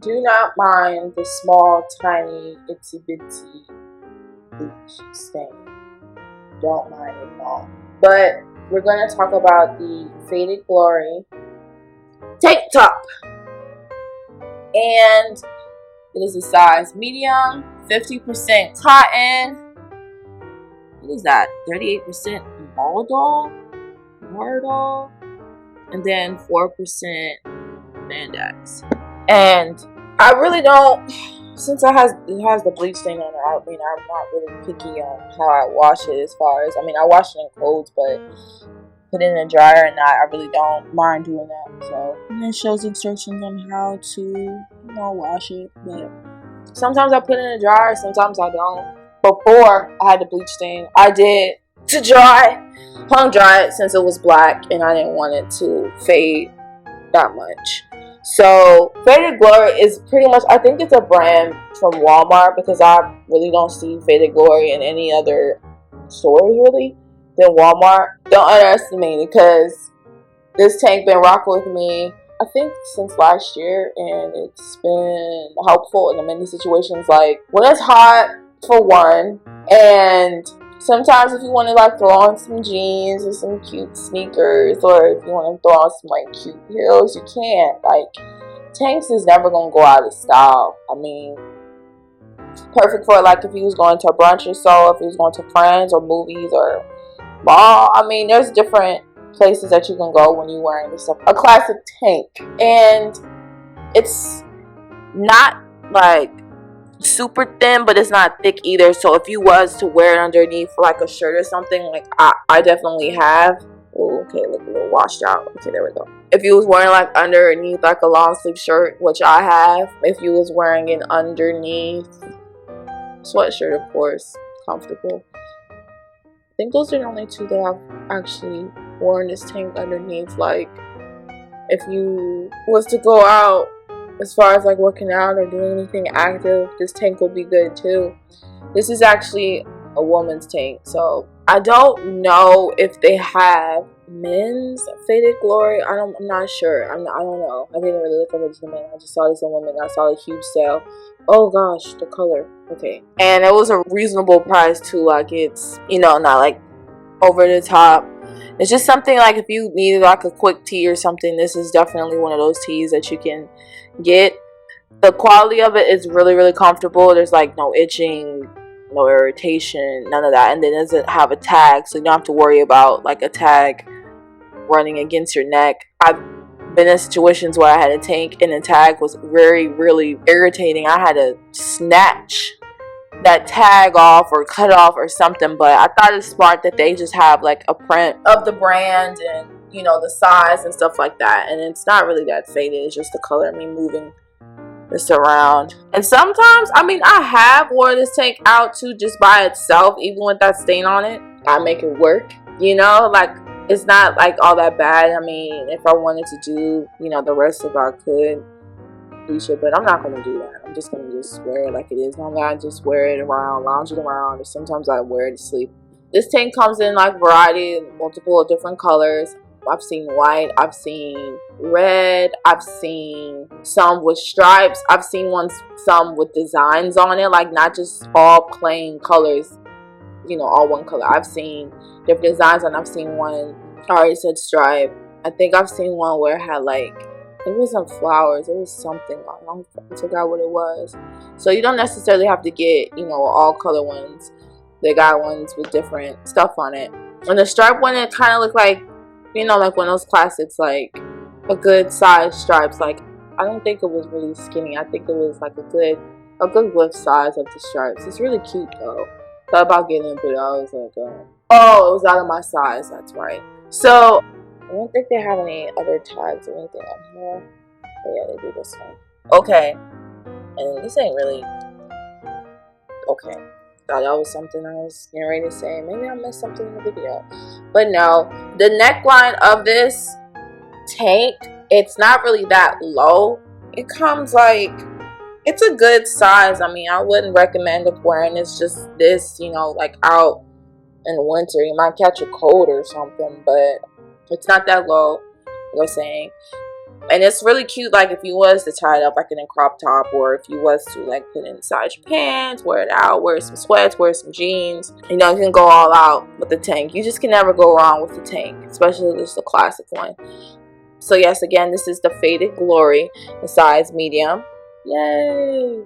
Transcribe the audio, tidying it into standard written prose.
do not mind the small, tiny, itsy bitsy bleach stain. Don't mind it at all. But we're going to talk about the Faded Glory tank top. And it is a size medium, 50% cotton. What is that? 38% Mardol, and then 4% spandex. And I really don't, since it has the bleach stain on it, I mean, I'm not really picky on how I wash it as far as, I mean, I wash it in clothes, but put it in a dryer and I really don't mind doing that. So, and it shows instructions on how to, wash it. But sometimes I put it in a dryer, sometimes I don't. Before I had the bleach stain, I did to hung dry it since it was black and I didn't want it to fade that much. So Faded Glory is pretty much, I think it's a brand from Walmart, because I really don't see Faded Glory in any other stores really than Walmart. Don't underestimate it, because this tank been rocking with me I think since last year, and it's been helpful in many situations, like when it's hot for one, and sometimes if you want to like throw on some jeans or some cute sneakers, or if you want to throw on some like cute heels, you can. Like, tanks is never going to go out of style. I mean, perfect for like if you was going to a brunch or so, if you was going to friends or movies or mall. I mean, there's different places that you can go when you're wearing this stuff. A classic tank. And it's not like super thin, but it's not thick either. So if you was to wear it underneath like a shirt or something, like I definitely have. Ooh, okay, look a little washed out. Okay, there we go. If you was wearing like underneath like a long sleeve shirt, which I have. If you was wearing it underneath sweatshirt, of course, comfortable. I think those are the only two that I've actually worn this tank underneath. Like, if you was to go out as far as like working out or doing anything active, this tank would be good too. This is actually a woman's tank, so I don't know if they have men's Faded Glory. I'm not sure. I don't know. I didn't really look over to the men. I just saw this in women. I saw a huge sale. Oh gosh, the color. Okay, and it was a reasonable price too. Like, it's not like over the top. It's just something like if you needed like a quick tea or something, this is definitely one of those teas that you can get. The quality of it is really, really comfortable. There's like no itching, no irritation, none of that. And then it doesn't have a tag, so you don't have to worry about like a tag running against your neck. I've been in situations where I had a tank and the tag was very, really irritating. I had to snatch that tag off or cut it off or something. But I thought it's smart that they just have like a print of the brand and the size and stuff like that. And it's not really that faded. It's just the color. I mean, moving this around. And sometimes, I mean, I have worn this tank out too, just by itself, even with that stain on it. I make it work, like it's not like all that bad. I mean, if I wanted to do, the rest of it, I could bleach it, but I'm not going to do that. I'm just going to just wear it like it is. Normally I just wear it around, lounge it around, or sometimes I wear it to sleep. This tank comes in like variety, multiple different colors. I've seen white, I've seen red, I've seen some with stripes, I've seen some with designs on it, like not just all plain colors, all one color. I've seen different designs, and I've seen one, I already said stripe. I think I've seen one where it had like, it wasn't flowers, it was something, I forgot what it was. So you don't necessarily have to get, all color ones. They got ones with different stuff on it. And the stripe one, it kind of looked like, like one of those classics, like a good size stripes. Like, I don't think it was really skinny. I think it was like a good width size of the stripes. It's really cute though. Thought about getting it, but I was like, oh, it was out of my size. That's right. So I don't think they have any other tags or anything on here. But yeah, they do this one. Okay, and this ain't really okay. Thought that was something I was getting ready to say. Maybe I missed something in the video. But no, the neckline of this tank, it's not really that low. It comes like, it's a good size. I mean, I wouldn't recommend it wearing this, just this, like out in the winter. You might catch a cold or something, but it's not that low, like I was saying. And it's really cute, like if you was to tie it up like in a crop top, or if you was to like put it inside your pants, wear it out, wear some sweats, wear some jeans. You know, you can go all out with the tank. You just can never go wrong with the tank, especially if it's the classic one. So yes, again, this is the Faded Glory, the size medium. Yay!